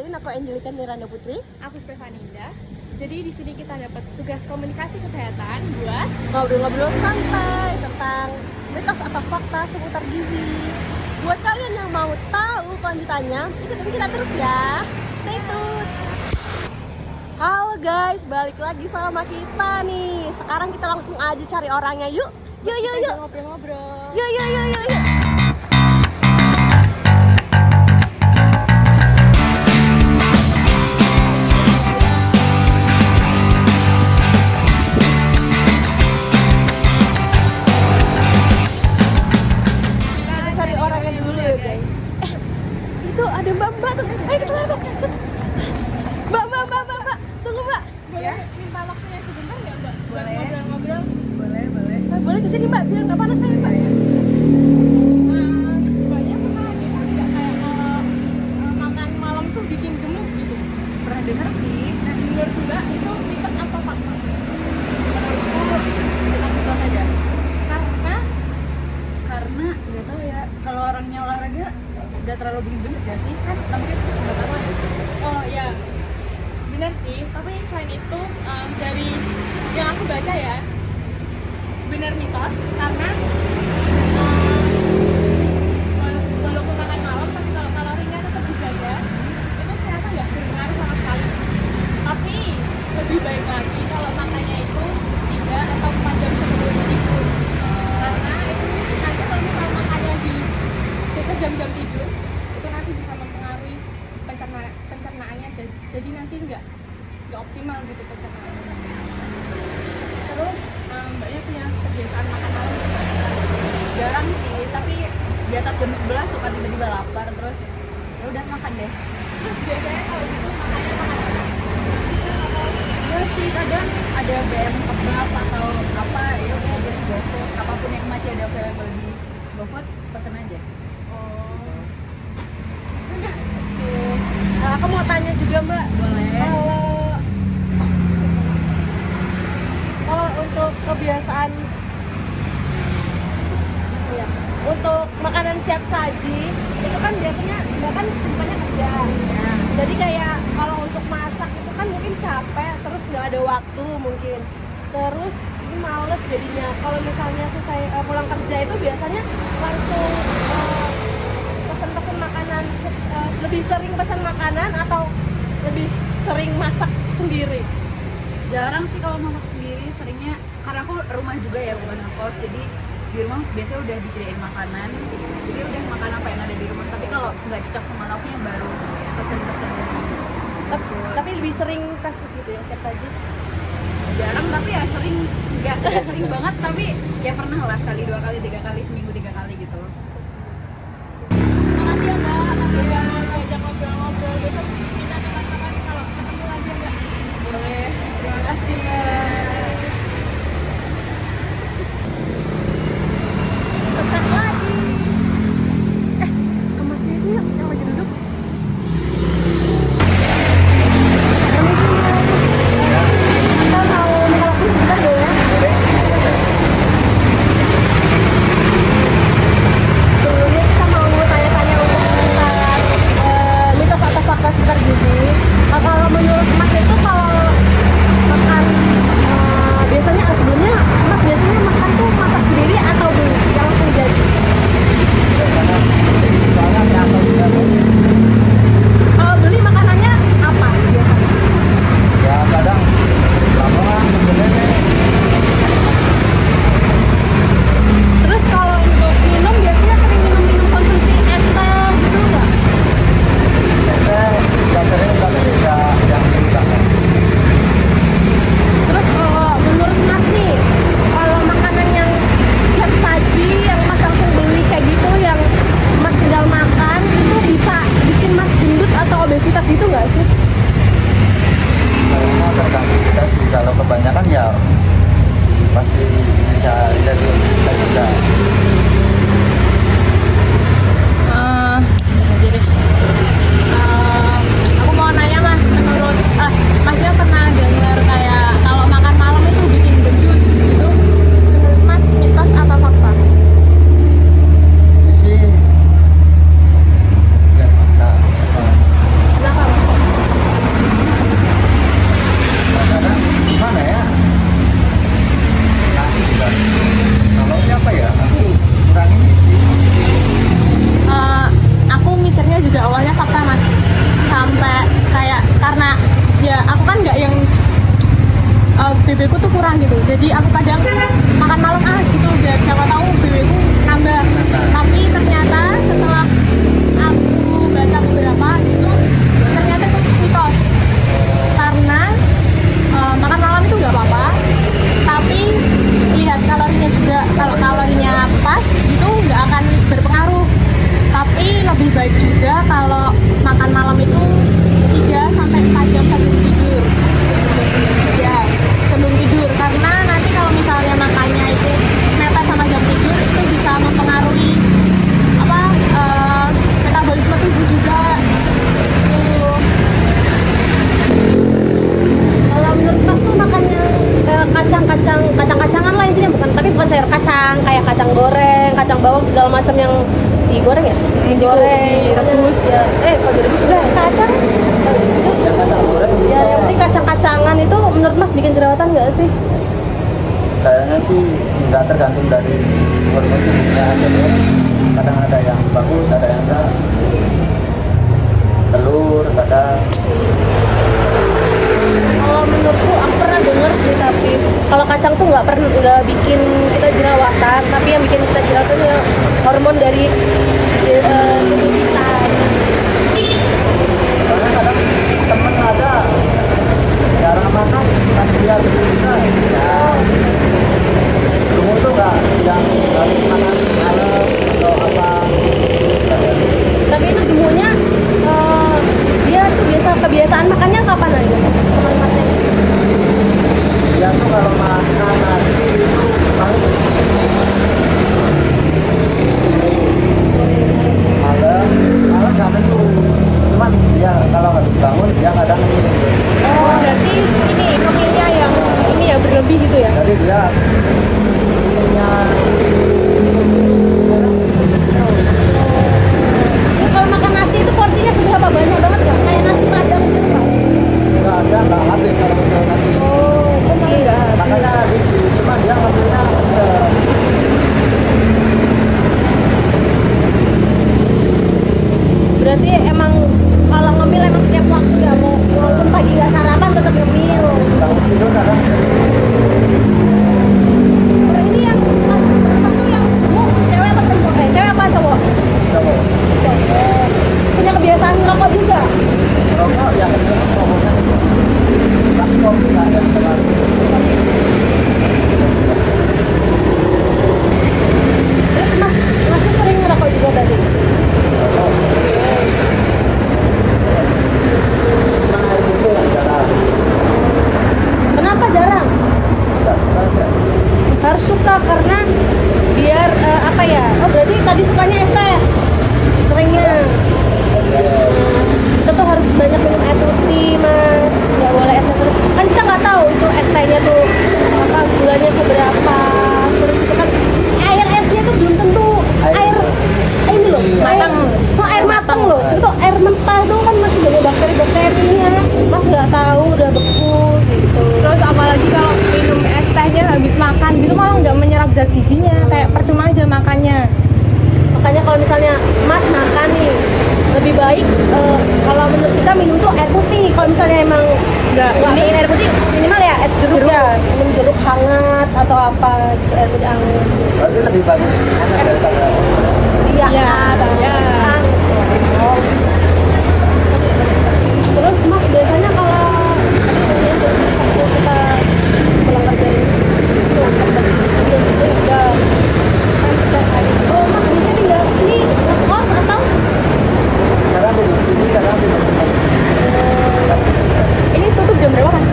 Kenalin, aku Angelika Miranda Putri. Aku Stefaninda. Jadi di sini kita dapat tugas komunikasi kesehatan buat Ngobrol-ngobrol santai tentang mitos atau fakta seputar gizi. Buat kalian yang mau tahu kelanjutannya, ikutin kita terus ya. Stay tune. Halo guys, balik lagi sama kita nih. Sekarang kita langsung aja cari orangnya, yuk. Yuk. ngobrol-ngobrol. Yuk. Kita cari orangnya dulu ya guys. Itu ada mbak tuh. Ayo kita langsung. Mbak. Tunggu mbak. Boleh minta waktunya sebentar nggak Mbak? Buat Boleh. ngobrol-ngobrol. Boleh kesini mbak, biar nggak panas saya mbak. Banyak pernah dengar nggak kayak kalau makan malam tuh bikin gemuk gitu? Pernah dengar sih. Nah menurut Mbak itu mitos apa fakta? Mitos aja Karena nggak tahu ya, kalau orangnya olahraga nggak terlalu bikin gendut ya sih, kan tampaknya terus udah tahu ya. oh ya benar sih, tapi selain itu dari yang aku baca ya benar mitos karena walaupun makan malam tapi kalau kalorinya tetap dijaga itu ternyata nggak berpengaruh sama sekali. Tapi lebih baik lagi kalau makannya itu 3 atau 4 jam sebelum tidur, karena itu nanti kalau misalnya makannya di dekat jam-jam tidur itu nanti bisa mempengaruhi pencernaannya, jadi nanti nggak optimal gitu pencernaannya. Terus mbaknya punya kebiasaan makan malam nggak? Jarang sih, tapi di atas jam 11 suka tiba-tiba lapar, terus ya udah makan deh. Terus biasanya kalau gitu makannya makan apa? Ya sih, kadang ada BM kebab atau apa, ya udah dari GoFood, apapun yang masih ada available di GoFood pesen aja. Oh. Nah, aku mau tanya juga mbak. Boleh. Kalau untuk kebiasaan ya, untuk makanan siap saji itu kan biasanya mbak kan semuanya kerja. Ya. Jadi kayak kalau untuk masak itu kan mungkin capek, terus nggak ada waktu mungkin. Terus ini males jadinya. Kalau misalnya selesai pulang kerja itu biasanya langsung pesen makanan, lebih sering pesan makanan atau lebih sering masak sendiri? Jarang sih kalau masak sendiri, seringnya karena aku rumah juga ya, bukan ngekos, jadi di rumah biasanya udah disediain makanan, jadi udah makan apa yang ada di rumah. Tapi kalau nggak cocok sama lauknya baru pesen-pesen dari GoFood. Tapi lebih sering fast food gitu ya, siap saji? Jarang, tapi ya sering, nggak sering banget, tapi ya pernah lah sekali, 2 kali, 3 kali, seminggu 3 kali gitu. Makasih ya Mbak, udah ngajak ngobrol-ngobrol. Besok kita kapan-kapan kalau ketemu lagi ya Mbak. Boleh, terima kasih Mbak. Kita cari lagi. Ke masnya itu yuk, yang lagi duduk. Kita mau ngopi sebentar boleh? Jadi aku kadang makan malam gitu biar siapa tahu BW ku nambah. Tapi ternyata setelah aku baca beberapa gitu, ternyata itu mitos. Karena makan malam itu nggak apa-apa, tapi lihat kalorinya juga. Kalau kalorinya pas itu nggak akan berpengaruh. Tapi lebih baik juga kalau makan malam itu 3 sampai 4 jam sebelum tidur. Ya, sebelum tidur, karena nanti kalau misalnya makannya itu mepet sama jam tidur itu bisa mempengaruhi metabolisme tubuh juga. Tuh. Kalau menurut Mas tuh makan yang kacang-kacangan lah intinya, bukan sayur kacang, kayak kacang goreng, kacang bawang segala macam yang digoreng ya? Digoreng, Direbus. Ya, kalau direbus udah kacang. Kacang goreng Ya, yang penting kacang-kacangan itu menurut Mas bikin jerawatan nggak sih? kayaknya sih nggak, tergantung dari hormon tubuhnya aja ya. Kadang ada yang bagus, ada yang enggak. Telur kadang. Kalau menurutku aku pernah denger sih, tapi kalau kacang tuh nggak bikin kita jerawatan, tapi yang bikin kita jerawatan ya hormon dari tubuh kita. Karena kadang temen ada jarang makan, tapi dia juga ya. Umur tuh nggak yang harus makan malam atau apa. Tapi itu gemunya dia tuh kebiasaan makannya kapan aja teman Masnya? Dia tuh kalau makan nasi itu paling malam nggak tentu. Cuman dia kalau habis bangun dia kadang Oh, berarti ini ngemilnya yang ini ya berlebih gitu ya? jadi dia ininya Jadi kalau makan nasi itu porsinya seberapa banyak banget nggak? Kayak nasi padang gitu nggak? enggak, dia nggak habis kalau untuk nasi. Oh, oke. Makanya cuma dia ngambilnya Berarti emang kalau ngemil emang setiap waktu ya, mau walaupun pagi nggak sarapan tetap ngemil. bangun tidur kadang Kalau ini yang Mas teman tuh yang gemuk, cewek apa perempuan? Cewek apa cowok? cowok Cowok. Punya kebiasaan ngerokok juga? rokok yang itu pokoknya tapi kopi nggak ada terlalu. Terus Masnya sering ngerokok juga tadi? Cuma air putih yang jarang, Kenapa jarang? nggak suka aja. Harus suka karena biar apa ya? Oh berarti tadi sukanya es teh? Seringnya? Kita tuh harus banyak minum air putih Mas, nggak boleh es teh terus. Kan kita nggak tahu itu es tehnya tuh apa gulanya seberapa. Terus itu kan air esnya tuh belum tentu air ini loh matang. Air matang loh. Itu air mentah itu kan masih banyak bakteri-bakterinya. Mas nggak tahu udah beku gitu. Terus apalagi kalau minum es tehnya habis makan gitu malah nggak menyerap zat gizinya, kayak percuma aja makannya. Makanya kalau misalnya Mas makan nih, lebih baik kalau menurut kita minum tuh air putih. Kalau misalnya emang nggak ingin air putih, minimal ya es jeruk ya, minum jeruk hangat atau apa gitu, air putih hangat. Berarti lebih bagus mana daripada Iya, Iya, iya. Terus Mas biasanya kalau waktu kita pulang kerja oh Mas biasanya tinggal ini ngekos atau kadang tidur sini, kadang tidur sini. Ini tutup jam berapa Mas?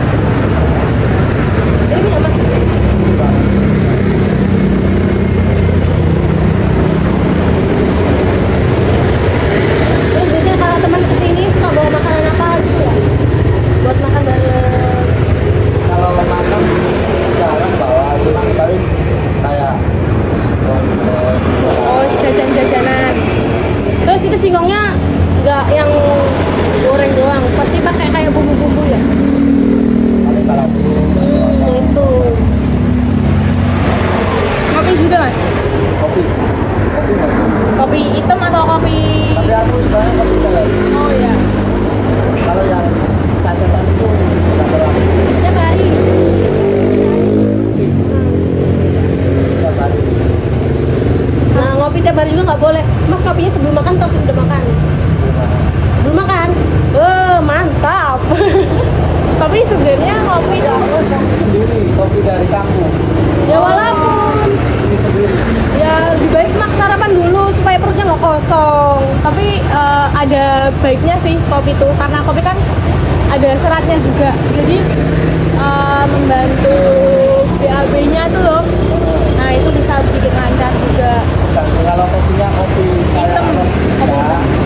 ini punya Mas? ada baiknya sih kopi tuh, karena kopi kan ada seratnya juga, jadi membantu BAB-nya tuh loh. Nah itu bisa bikin lancar juga. Kalau kopinya kopi kayak Hitam. Arabica,